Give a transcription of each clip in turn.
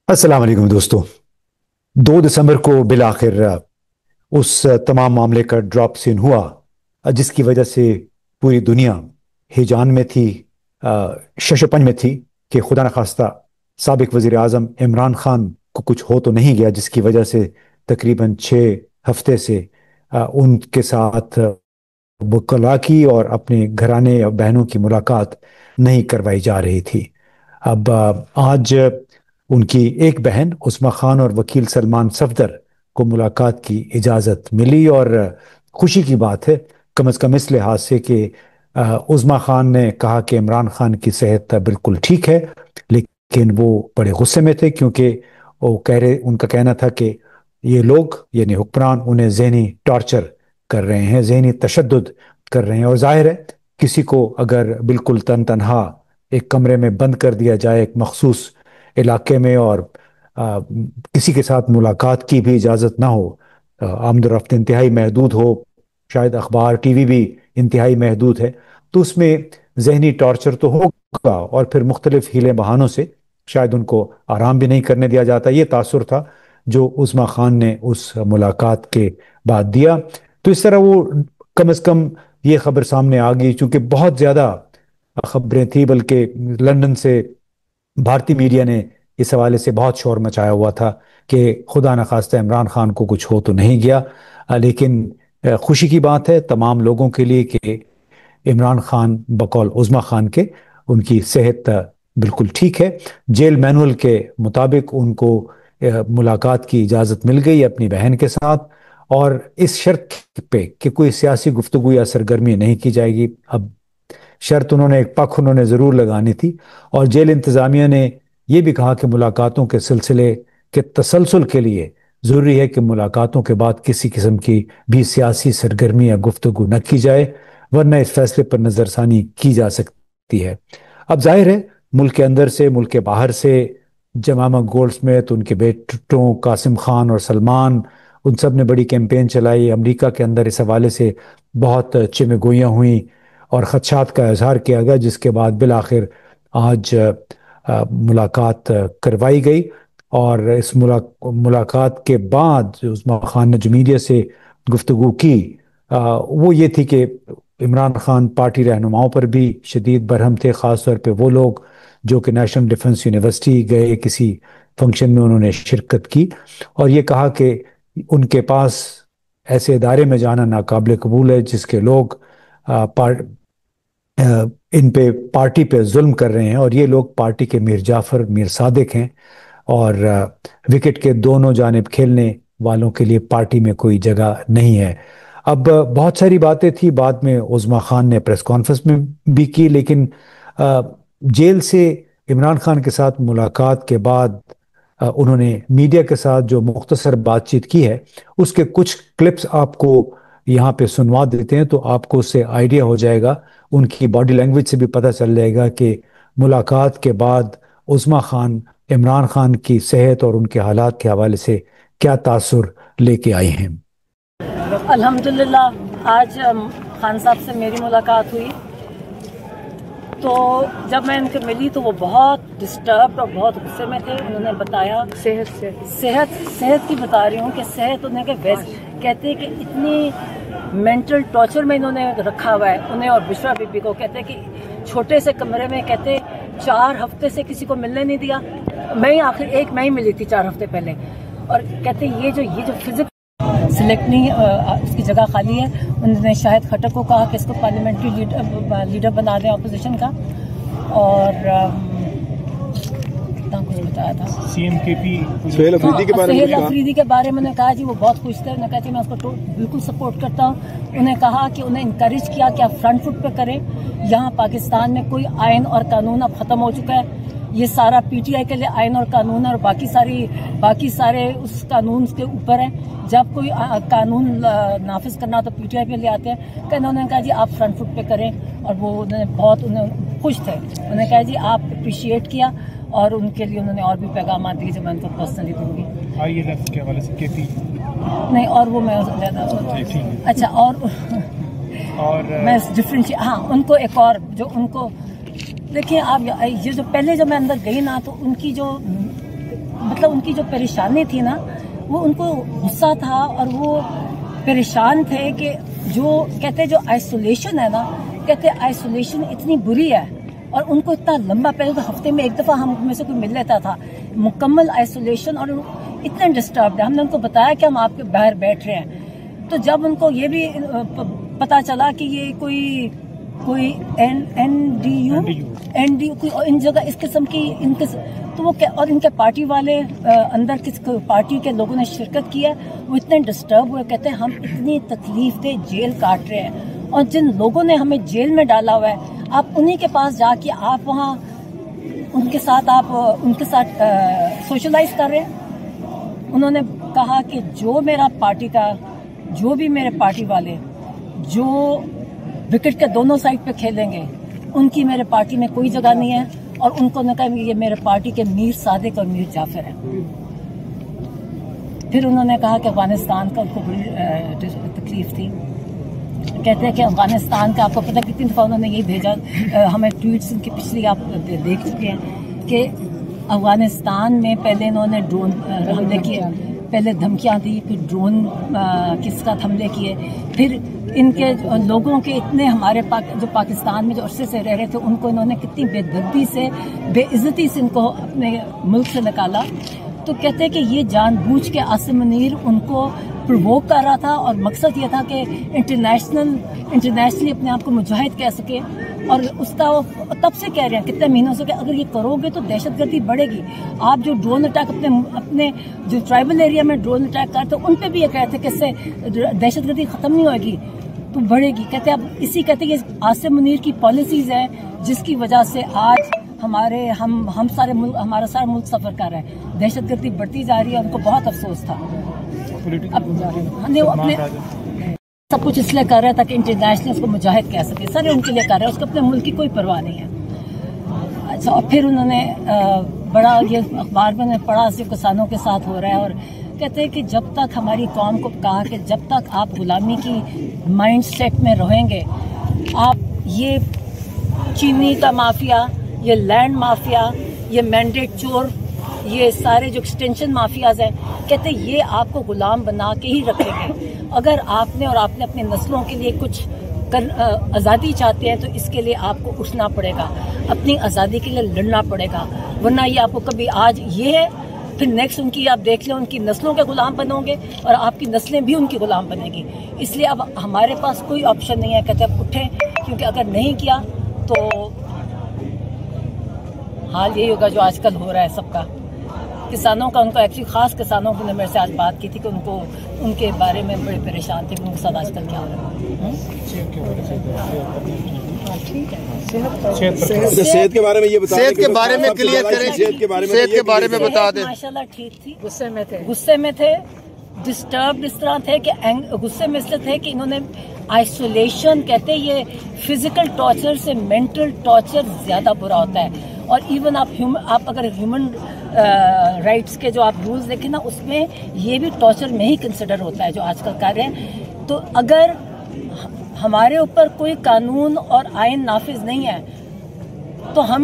अस्सलाम वालेकुम दोस्तों। 2 दिसंबर को बिलाखिर उस तमाम मामले का ड्रॉप सीन हुआ, जिसकी वजह से पूरी दुनिया हिजान में थी, शशपंज में थी कि खुदा न खास्ता साबिक वजीर आजम इमरान खान को कुछ हो तो नहीं गया, जिसकी वजह से तकरीबन 6 हफ्ते से उनके साथ वकला की और अपने घराने और बहनों की मुलाकात नहीं करवाई जा रही थी। अब आज उनकी एक बहन उस्मा खान और वकील सलमान सफदर को मुलाकात की इजाज़त मिली, और खुशी की बात है कम अज़ कम इस लिहाज से कि उस्मा खान ने कहा कि इमरान खान की सेहत बिल्कुल ठीक है, लेकिन वो बड़े गुस्से में थे क्योंकि उनका कहना था कि ये लोग यानी हुक्मरान उन्हें जहनी टॉर्चर कर रहे हैं, जहनी तशद्दुद कर रहे हैं। और जाहिर है किसी को अगर बिल्कुल तन तनहा एक कमरे में बंद कर दिया जाए एक मखसूस इलाके में, और किसी के साथ मुलाकात की भी इजाज़त ना हो, आमदोरफ्त इंतहाई महदूद हो, शायद अखबार टीवी भी इंतहाई महदूद है, तो उसमें जहनी टॉर्चर तो होगा और फिर मुख्तलिफ हीले बहानों से शायद उनको आराम भी नहीं करने दिया जाता। ये तासुर था जो उस्मा खान ने उस मुलाकात के बाद दिया। तो इस तरह वो कम अज़ कम ये खबर सामने आ गई, चूंकि बहुत ज़्यादा खबरें थी, बल्कि लंदन से भारतीय मीडिया ने इस हवाले से बहुत शोर मचाया हुआ था कि खुदा न खास्ता इमरान खान को कुछ हो तो नहीं गया। लेकिन खुशी की बात है तमाम लोगों के लिए कि इमरान खान बकौल उज़मा खान के उनकी सेहत बिल्कुल ठीक है। जेल मैनुअल के मुताबिक उनको मुलाकात की इजाज़त मिल गई अपनी बहन के साथ, और इस शर्त पे कि कोई सियासी गुफ्तगू या सरगर्मी नहीं की जाएगी। अब शर्त उन्होंने एक पख उन्होंने ज़रूर लगानी थी, और जेल इंतज़ामिया ने यह भी कहा कि मुलाकातों के सिलसिले के तसलसल के लिए ज़रूरी है कि मुलाकातों के बाद किसी किस्म की भी सियासी सरगर्मी या गुफ्तगू न की जाए, वरना इस फैसले पर नज़रसानी की जा सकती है। अब जाहिर है मुल्क के अंदर से मुल्क के बाहर से जमामा गोल्डस्मिथ, उनके बेटों कासिम खान और सलमान, उन सब ने बड़ी कैंपेन चलाई। अमेरिका के अंदर इस हवाले से बहुत चिमगोइयाँ हुई और खदशात का इजहार किया गया, जिसके बाद बिलाखिर आज मुलाकात करवाई गई। और इस मुलाकात के बाद जो उस्मा खान ने जो मीडिया से गुफ्तगू की, वो ये थी कि इमरान खान पार्टी रहनुमाओं पर भी शदीद बरहम थे, ख़ास तौर पे वो लोग जो कि नेशनल डिफेंस यूनिवर्सिटी गए, किसी फंक्शन में उन्होंने शिरकत की, और ये कहा कि उनके पास ऐसे इदारे में जाना नाकाबिल कबूल है जिसके लोग अ, इन पे पार्टी पे जुल्म कर रहे हैं, और ये लोग पार्टी के मीर जाफर मीर सादिक हैं, और विकेट के दोनों जानिब खेलने वालों के लिए पार्टी में कोई जगह नहीं है। अब बहुत सारी बातें थी, बाद में उज़मा खान ने प्रेस कॉन्फ्रेंस में भी की, लेकिन अ, जेल से इमरान खान के साथ मुलाकात के बाद उन्होंने मीडिया के साथ जो मुख्तसर बातचीत की है, उसके कुछ क्लिप्स आपको यहाँ पे सुनवा देते हैं, तो आपको उससे आइडिया हो जाएगा, उनकी बॉडी लैंग्वेज से भी पता चल जाएगा कि मुलाकात के बाद उस्मा खान इमरान खान की सेहत और उनके हालात के हवाले से क्या तासुर लेके आए हैं। अल्हम्दुलिल्लाह आज खान साहब से मेरी मुलाकात हुई, तो जब मैं इनसे मिली तो वो बहुत डिस्टर्ब और बहुत गुस्से में थे। उन्होंने बताया सेहत की बता रही हूँ कि सेहत उन्हें के वैसे कहते हैं कि इतनी मेंटल टॉर्चर में इन्होंने रखा हुआ है उन्हें और बिशरा बीबी को। कहते हैं कि छोटे से कमरे में कहते 4 हफ्ते से किसी को मिलने नहीं दिया। मैं ही मिली थी 4 हफ्ते पहले, और कहते ये जो फिजिक्स सिलेक्ट नहीं उसकी जगह खाली है। उन्होंने शाहिद खट्टर को कहा कि इसको पार्लियामेंट्री लीडर बना दें अपोजिशन का, और कितना कुछ बताया था सुहेल अफरीदी के बारे में। उन्होंने कहा जी वो बहुत खुश थे। उन्होंने कहा जी मैं उसको बिल्कुल सपोर्ट करता हूँ। उन्हें कहा कि उन्हें इंकरेज किया कि आप फ्रंट फुट पे करें। यहाँ पाकिस्तान में कोई आइन और कानून अब खत्म हो चुका है। ये सारा पीटीआई के लिए आइन और कानून है, और बाकी सारे उस कानून के ऊपर है। जब कोई कानून नाफिज करना तो पीटीआई पे ले आते हैं। कहना उन्होंने कहा जी आप फ्रंट फुट पे करें, और वो उन्हें खुश थे। उन्होंने कहा जी आप अप्रिशिएट किया, और उनके लिए उन्होंने और भी पैगाम दिए जो मैं उनको पर्सनली दूंगी। के हवाले से केपी नहीं, और वो मैं अच्छा और मैं डिफरेंशिएट उनको एक और जो उनको देखिए आप ये जो पहले जब मैं अंदर गई ना, तो उनकी जो मतलब ان کی جو پریشانی تھی نا وہ ان کو غصہ تھا اور وہ پریشان تھے کہ جو کہتے جو آئسولیشن ہے نا، کہتے آئسولیشن اتنی بری ہے اور ان کو اتنا لمبا، پہلے تو ہفتے میں ایک دفعہ ہم میں سے کوئی مل لیتا تھا، مکمل آئسولیشن، اور اتنے ڈسٹربڈ ہے. ہم نے ان کو بتایا کہ ہم آپ کے باہر بیٹھ رہے ہیں، تو جب ان کو یہ بھی پتا چلا کہ یہ کوئی این ڈی یو ان جگہ اس قسم کی تو وہ اور ان کے پارٹی والے اندر کس پارٹی کے لوگوں نے شرکت کی ہے، وہ اتنے ڈسٹرب ہوئے، کہتے ہیں ہم اتنی تکلیف دے جیل کاٹ رہے ہیں اور جن لوگوں نے ہمیں جیل میں ڈالا ہوا ہے آپ انہی کے پاس جا کے آپ وہاں ان کے ساتھ سوشلائز کر رہے ہیں. انہوں نے کہا کہ جو بھی میرے پارٹی والے جو وکٹ کے دونوں سائڈ پہ کھیلیں گے ان کی میرے پارٹی میں کوئی جگہ نہیں ہے، اور ان کو نے کہا یہ میرے پارٹی کے میر صادق اور میر جعفر ہیں. پھر انہوں نے کہا کہ افغانستان کا ان کو بڑی تکلیف تھی. کہتے ہیں کہ افغانستان کا آپ کو پتہ کتنی دفعہ انہوں نے یہ بھیجا، ہمیں ٹویٹس ان کی پچھلی آپ دیکھ چکے ہیں کہ افغانستان میں پہلے انہوں نے ڈرون حملے کیے، پہلے دھمکیاں دی، پھر ڈرون کے ساتھ حملے کیے، پھر ان کے لوگوں کے اتنے ہمارے جو پاکستان میں جو عرصے سے رہ رہے تھے ان کو انہوں نے کتنی بے دردی سے، بے عزتی سے ان کو اپنے ملک سے نکالا. تو کہتے ہیں کہ یہ جان بوجھ کے عاصم منیر ان کو پرووک کر رہا تھا اور مقصد یہ تھا کہ انٹرنیشنلی اپنے آپ کو مجاہد کہہ سکے، اور اس کا وہ تب سے کہہ رہے ہیں کتنے مہینوں سے کہ اگر یہ کرو گے تو دہشت گردی بڑھے گی. آپ جو ڈرون اٹیک اپنے جو ٹرائبل ایریا میں ڈرون اٹیک کرتے ان پہ بھی یہ کہتے ہیں کہ اس سے دہشت گردی ختم نہیں ہوئے گی تو بڑھے گی. کہتے ہیں اب کہتے ہیں یہ عاصم منیر کی پالیسیز ہیں جس کی وجہ سے آج ہمارا سارا ملک سفر کر رہا ہے، دہشت گردی بڑھتی جا رہی ہے. ان کو بہت افسوس تھا. اپنے سب کچھ اس لیے کر رہا تھا کہ انٹرنیشنل اس کو مجاہد کہہ سکے، سارے ان کے لیے کر رہے ہیں، اس کو اپنے ملک کی کوئی پرواہ نہیں ہے. اچھا، اور پھر انہوں نے بڑا یہ اخبار میں پڑھا جو کسانوں کے ساتھ ہو رہا ہے، اور کہتے ہیں کہ جب تک ہماری قوم کو کہا کہ جب تک آپ غلامی کی مائنڈ سیٹ میں رہیں گے، آپ یہ چینی کا مافیا، یہ لینڈ مافیا، یہ مینڈیٹ چور، یہ سارے جو ایکسٹینشن مافیاز ہیں، کہتے ہیں یہ آپ کو غلام بنا کے ہی رکھیں گے. اگر آپ نے اپنی نسلوں کے لیے کچھ آزادی چاہتے ہیں تو اس کے لیے آپ کو اٹھنا پڑے گا، اپنی آزادی کے لیے لڑنا پڑے گا، ورنہ یہ آپ کو کبھی آج یہ ہے پھر نیکسٹ ان کی آپ دیکھ لیں ان کی نسلوں کے غلام بنو گے اور آپ کی نسلیں بھی ان کی غلام بنے گی. اس لیے اب ہمارے پاس کوئی آپشن نہیں ہے. کہتے اب اٹھیں، کیونکہ اگر نہیں کیا تو حال یہی ہوگا جو آج کل ہو رہا ہے سب کا. کسانوں کا، ان کو ایکچولی خاص کسانوں کی نے میرے سے آج بات کی تھی کہ ان کے بارے میں بڑے پریشان تھے کہ ان کے ساتھ آج کل کیا ہو رہا ہے. صحت کے بارے میں یہ بتا دیں، صحت کے بارے میں کلیئر کریں، صحت کے بارے میں بتا دیں. ماشاءاللہ ٹھیک تھی، غصے میں تھے، ڈسٹرب اس طرح تھے کہ غصے میں اس لیے تھے کہ انہوں نے آئسولیشن، کہتے یہ فزیکل ٹارچر سے مینٹل ٹارچر زیادہ برا ہوتا ہے. اور ایون آپ اگر ہیومن رائٹس کے جو آپ رولز دیکھیں نا اس میں یہ بھی ٹارچر میں ہی کنسیڈر ہوتا ہے جو آج کل کر رہے ہیں. تو اگر ہمارے اوپر کوئی قانون اور آئین نافذ نہیں ہے تو ہم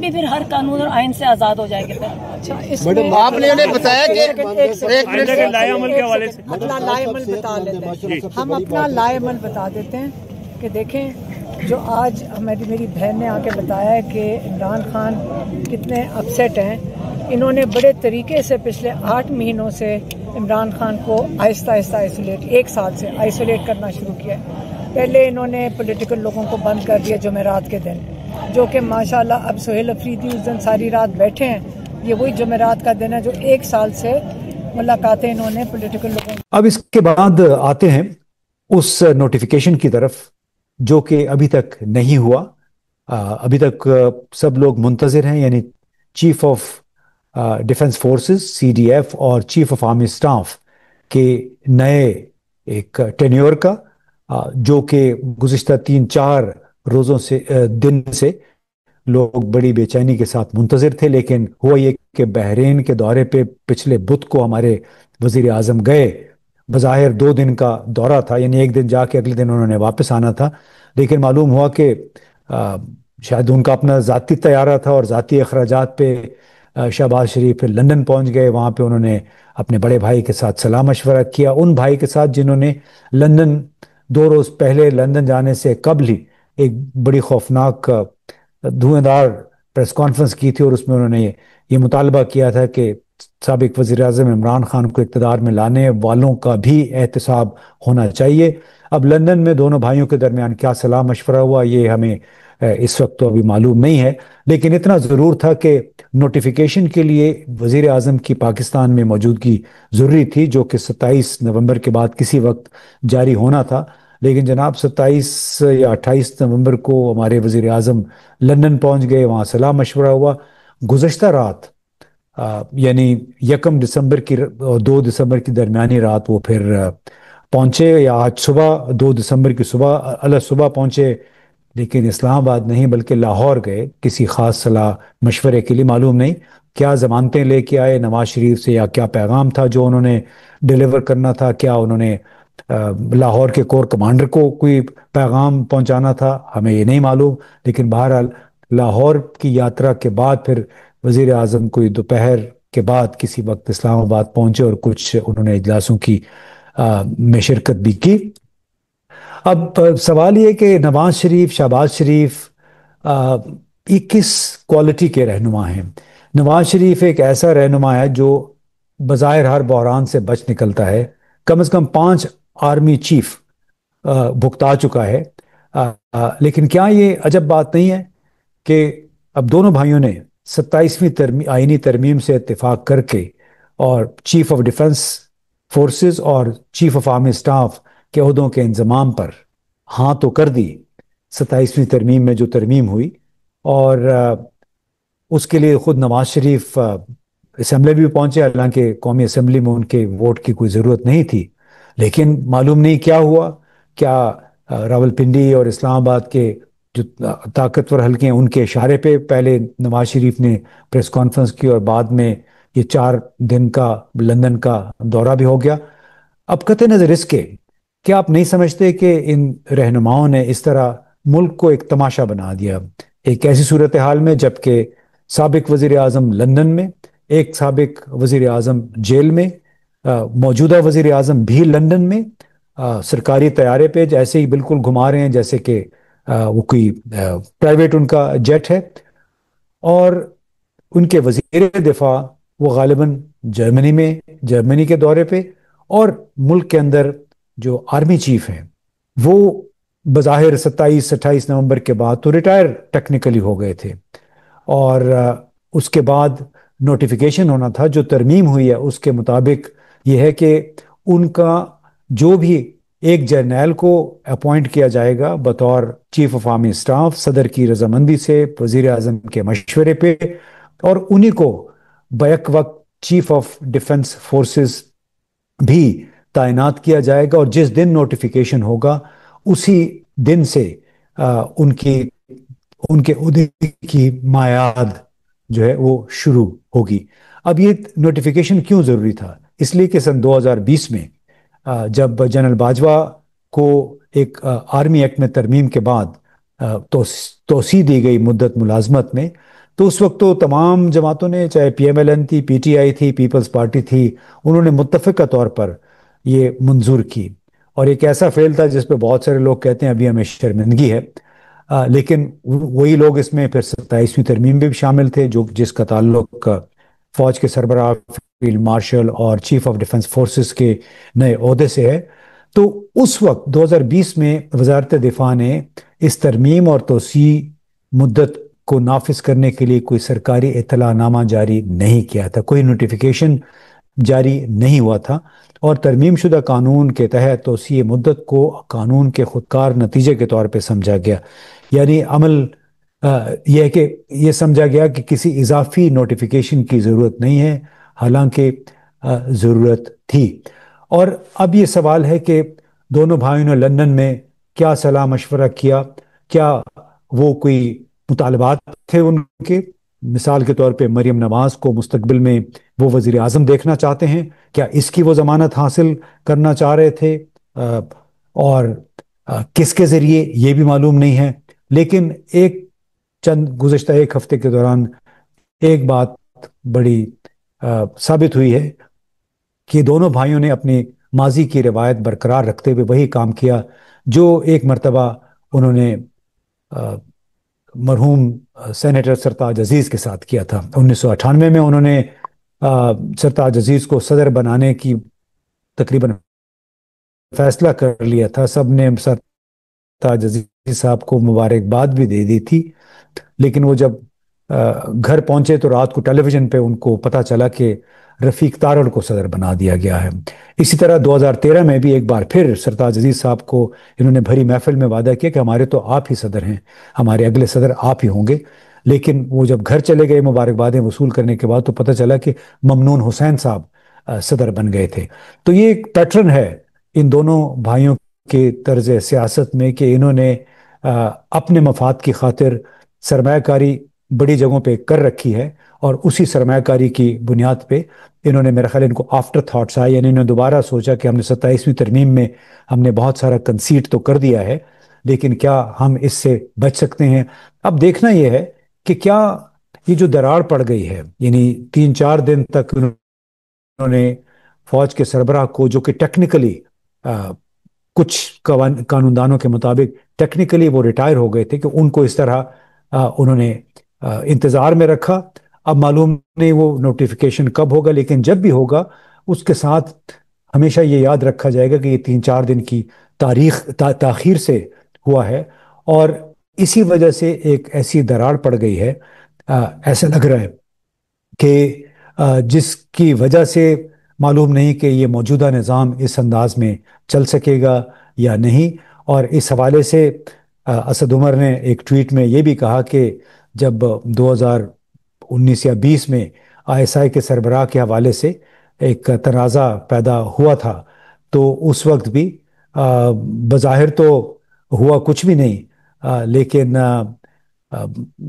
بھی پھر ہر قانون اور آئین سے آزاد ہو جائیں گے. پھر آپ نے انہیں بتایا کہ اپنا لائے عمل بتا لیتے ہیں. ہم اپنا لائے عمل بتا دیتے ہیں کہ دیکھیں جو آج میری بہن نے آ کے بتایا ہے کہ عمران خان کتنے اپسیٹ ہیں. انہوں نے بڑے طریقے سے پچھلے 8 مہینوں سے عمران خان کو آہستہ آہستہ ایک سال سے آئسولیٹ کرنا شروع کیا ہے. پہلے انہوں نے پولیٹیکل لوگوں کو بند کر دیا جمعرات کے دن، جو کہ ماشاءاللہ اب سہیل افریدی اس دن ساری رات بیٹھے ہیں. یہ وہی جمعرات کا دن ہے جو 1 سال سے ملاقاتیں انہوں نے پولیٹیکل لوگوں. اب اس کے بعد آتے ہیں اس نوٹیفیکیشن کی طرف جو کہ ابھی تک نہیں ہوا. ابھی تک سب لوگ منتظر ہیں، یعنی chief of defence forces CDF اور چیف آف آرمی اسٹاف کے نئے ایک ٹینیور کا، جو کہ گزشتہ 3-4 روزوں سے دن سے لوگ بڑی بے چینی کے ساتھ منتظر تھے. لیکن ہوا یہ کہ بحرین کے دورے پہ پچھلے بدھ کو ہمارے وزیر اعظم گئے. بظاہر 2 دن کا دورہ تھا، یعنی 1 دن جا کے اگلے دن انہوں نے واپس آنا تھا. لیکن معلوم ہوا کہ شاید ان کا اپنا ذاتی طیارہ تھا اور ذاتی اخراجات پہ शहबाज शरीफ फिर लंदन पहुंच गए। वहाँ पे उन्होंने अपने बड़े भाई के साथ सलाह मशवरा किया, उन भाई के साथ जिन्होंने लंदन 2 रोज पहले लंदन जाने से कबल ही एक बड़ी खौफनाक धुआंधार प्रेस कॉन्फ्रेंस की थी, और उसमें उन्होंने ये मुतालबा किया था कि साबिक वज़ीर आज़म इमरान खान को इक़्तिदार में लाने वालों का भी एहतसाब होना चाहिए। अब लंदन में दोनों भाइयों के दरमियान क्या सलाह मशवरा हुआ ये हमें इस वक्त तो अभी मालूम नहीं है, लेकिन इतना ज़रूर था कि नोटिफिकेशन के लिए वज़ीर आज़म की पाकिस्तान में मौजूदगी ज़रूरी थी, जो कि 27 नवंबर के बाद किसी वक्त जारी होना था। लेकिन जनाब 27 या 28 नवंबर को हमारे वज़ीर आज़म लंदन पहुंच गए, वहाँ सलाह मशवरा हुआ। गुज़श्ता रात यानी 1 दिसंबर की और 2 दिसंबर की दरमियानी रात वो फिर पहुंचे, या आज सुबह 2 दिसंबर की सुबह अल सुबह पहुंचे, लेकिन इस्लामाबाद नहीं बल्कि लाहौर गए किसी खास सलाह मशवरे के लिए। मालूम नहीं क्या जमानतें लेके आए नवाज शरीफ से, या क्या पैगाम था जो उन्होंने डिलीवर करना था, क्या उन्होंने लाहौर के कोर कमांडर को कोई पैगाम पहुंचाना था, हमें ये नहीं मालूम। लेकिन बहरहाल लाहौर की यात्रा के बाद फिर वजीर आजम कोई दोपहर के बाद किसी वक्त इस्लामाबाद पहुंचे और कुछ उन्होंने इजलासों की में शिरकत भी की। अब सवाल ये कि नवाज शरीफ, शहबाज शरीफ ये किस क्वालिटी के रहनुमा हैं। नवाज शरीफ एक ऐसा रहनुमा है जो बज़ाहिर हर बहरान से बच निकलता है, कम से कम 5 आर्मी चीफ भुगता चुका है। लेकिन क्या ये अजब बात नहीं है कि अब दोनों भाइयों ने 27वीं आईनी तरमीम से इत्तेफाक करके और चीफ ऑफ डिफेंस फोर्सेस और चीफ ऑफ आर्मी स्टाफ के ओहदों के इंजमाम पर हाँ तो कर दी 27वीं तरमीम में जो तरमीम हुई, और उसके लिए खुद नवाज शरीफ असम्बली भी पहुंचे, हालांकि कौमी असम्बली में उनके वोट की कोई ज़रूरत नहीं थी। लेकिन मालूम नहीं क्या हुआ, क्या रावलपिंडी और इस्लामाबाद के जो ताकतवर हल्के हैं उनके इशारे पे पहले नवाज शरीफ ने प्रेस कॉन्फ्रेंस की और बाद में ये 4 दिन का लंदन का दौरा भी हो गया। अब कतई नज़र इसके, क्या आप नहीं समझते कि इन रहनुमाओं ने इस तरह मुल्क को एक तमाशा बना दिया, एक ऐसी सूरत हाल में जबकि साबिक वजीर आजम लंदन में, एक साबिक वजीर आजम जेल में, मौजूदा वजीर आजम भी लंदन में सरकारी तैयारे पे जैसे ही बिल्कुल घुमा रहे हैं जैसे कि वो कोई प्राइवेट उनका जेट है, और उनके वजीर दिफा वो गालिबन जर्मनी के दौरे पे, और मुल्क के अंदर जो आर्मी चीफ हैं वो बज़ाहिर 27-28 नवंबर के बाद तो रिटायर टेक्निकली हो गए थे, और उसके बाद नोटिफिकेशन होना था। जो तरमीम हुई है उसके मुताबिक ये है कि उनका जो भी एक जर्नैल को अपॉइंट किया जाएगा बतौर चीफ ऑफ आर्मी स्टाफ सदर की रजामंदी से वजीर आजम के मशवरे पे, और उन्हीं को बैक वक्त चीफ ऑफ डिफेंस फोर्सेस भी तैनात किया जाएगा, और जिस दिन नोटिफिकेशन होगा उसी दिन से उनके उहदे की मायाद जो है वो शुरू होगी। अब ये नोटिफिकेशन क्यों ज़रूरी था? इसलिए कि सन 2020 में जब जनरल बाजवा को एक आर्मी एक्ट में तरमीम के बाद तोसी दी गई मुद्दत मुलाजमत में, तो उस वक्त तो तमाम जमातों ने, चाहे PMLN थी, PTI थी, पीपल्स पार्टी थी, उन्होंने मुत्तफ़िक़ा तौर पर ये मंजूर की, और एक ऐसा फेल था जिस पे बहुत सारे लोग कहते हैं अभी हमें शर्मिंदगी है। लेकिन वही लोग इसमें फिर 27वीं तरमीम में भी शामिल थे जो जिसका ताल्लुक फौज के सरबराह, फील्ड मार्शल और चीफ ऑफ डिफेंस फोर्सेस के नए ओहदे से है। तो उस वक्त 2020 में वजारत दिफा ने इस तरमीम और तोसी मुद्दत को नाफिज करने के लिए कोई सरकारी इत्तलानामा जारी नहीं किया था, कोई नोटिफिकेशन जारी नहीं हुआ था, और तरमीम शुदा कानून के तहत तोसी मुद्दत को कानून के खुदकार नतीजे के तौर पे समझा गया। यानी अमल यह है कि यह समझा गया कि किसी इजाफी नोटिफिकेशन की ज़रूरत नहीं है, हालांकि ज़रूरत थी। और अब ये सवाल है कि दोनों भाइयों ने लंदन में क्या सलाह मशवरा किया, क्या वो कोई मुतालबात थे उनके, मिसाल के तौर पे मरियम नवाज को मुस्तकबिल में वो वजीर आजम देखना चाहते हैं, क्या इसकी वो जमानत हासिल करना चाह रहे थे, और किसके ज़रिए ये भी मालूम नहीं है। लेकिन गुज़श्ता एक हफ्ते के दौरान एक बात بڑی ثابت ہوئی ہے کہ دونوں بھائیوں نے اپنی ماضی کی روایت برقرار رکھتے ہوئے وہی کام کیا جو ایک مرتبہ انہوں نے مرحوم سینیٹر سرتاج عزیز کے ساتھ کیا تھا۔ 1998 میں انہوں نے سرتاج عزیز کو صدر بنانے کی تقریباً فیصلہ کر لیا تھا، سب نے سرتاج عزیز صاحب کو مبارکباد بھی دے دی تھی، لیکن وہ جب گھر پہنچے تو رات کو ٹیلی ویژن پہ ان کو پتہ چلا کہ رفیق تارڑ کو صدر بنا دیا گیا ہے۔ اسی طرح 2013 میں بھی ایک بار پھر سرتاج عزیز صاحب کو انہوں نے بھری محفل میں وعدہ کیا کہ ہمارے تو آپ ہی صدر ہیں، ہمارے اگلے صدر آپ ہی ہوں گے، لیکن وہ جب گھر چلے گئے مبارکبادیں وصول کرنے کے بعد تو پتہ چلا کہ ممنون حسین صاحب صدر بن گئے تھے۔ تو یہ ایک پیٹرن ہے ان دونوں بھائیوں کے طرز سیاست میں کہ انہوں نے اپنے مفاد کی خاطر سرمایہ کاری بڑی جگہوں پہ کر رکھی ہے، اور اسی سرمایہ کاری کی بنیاد پہ انہوں نے میرا خیال ان کو آفٹر تھاٹس آئے، یعنی انہوں نے دوبارہ سوچا کہ ہم نے 27ویں ترمیم میں ہم نے بہت سارا کنسیڈ تو کر دیا ہے، لیکن کیا ہم اس سے بچ سکتے ہیں؟ اب دیکھنا یہ ہے کہ کیا یہ جو دراڑ پڑ گئی ہے، یعنی 3-4 دن تک انہوں نے فوج کے سربراہ کو، جو کہ ٹیکنیکلی کچھ قانون دانوں کے مطابق ٹیکنیکلی وہ ریٹائر ہو گئے تھے، کہ ان کو اس طرح انہوں نے انتظار میں رکھا۔ اب معلوم نہیں وہ نوٹیفیکیشن کب ہوگا، لیکن جب بھی ہوگا اس کے ساتھ ہمیشہ یہ یاد رکھا جائے گا کہ یہ 3-4 دن کی تاخیر سے ہوا ہے، اور اسی وجہ سے ایک ایسی دراڑ پڑ گئی ہے، ایسا لگ رہا ہے کہ جس کی وجہ سے معلوم نہیں کہ یہ موجودہ نظام اس انداز میں چل سکے گا یا نہیں۔ اور اس حوالے سے اسد عمر نے ایک ٹویٹ میں یہ بھی کہا کہ جب 2019 یا 20 میں ISI کے سربراہ کے حوالے سے ایک تنازع پیدا ہوا تھا تو اس وقت بھی بظاہر تو ہوا کچھ بھی نہیں، لیکن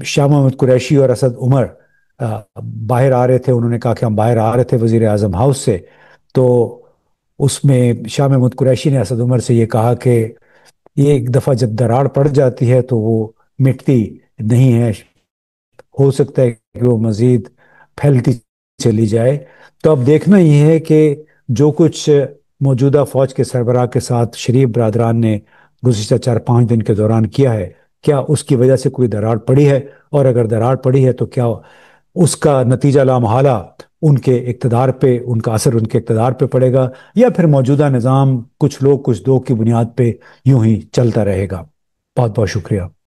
شاہ محمود قریشی اور اسد عمر باہر آ رہے تھے، انہوں نے کہا کہ ہم باہر آ رہے تھے وزیر اعظم ہاؤس سے، تو اس میں شاہ محمود قریشی نے اسد عمر سے یہ کہا کہ یہ ایک دفعہ جب دراڑ پڑ جاتی ہے تو وہ مٹتی نہیں ہے، ہو سکتا ہے کہ وہ مزید پھیلتی چلی جائے۔ تو اب دیکھنا یہ ہے کہ جو کچھ موجودہ فوج کے سربراہ کے ساتھ شریف برادران نے گزشتہ 4-5 دن کے دوران کیا ہے، کیا اس کی وجہ سے کوئی دراڑ پڑی ہے، اور اگر دراڑ پڑی ہے تو کیا اس کا نتیجہ لامحالہ ان کے اقتدار پہ، ان کا اثر ان کے اقتدار پہ پڑے گا، یا پھر موجودہ نظام کچھ لوگ کچھ دو کی بنیاد پہ یوں ہی چلتا رہے گا۔ بہت بہت شکریہ۔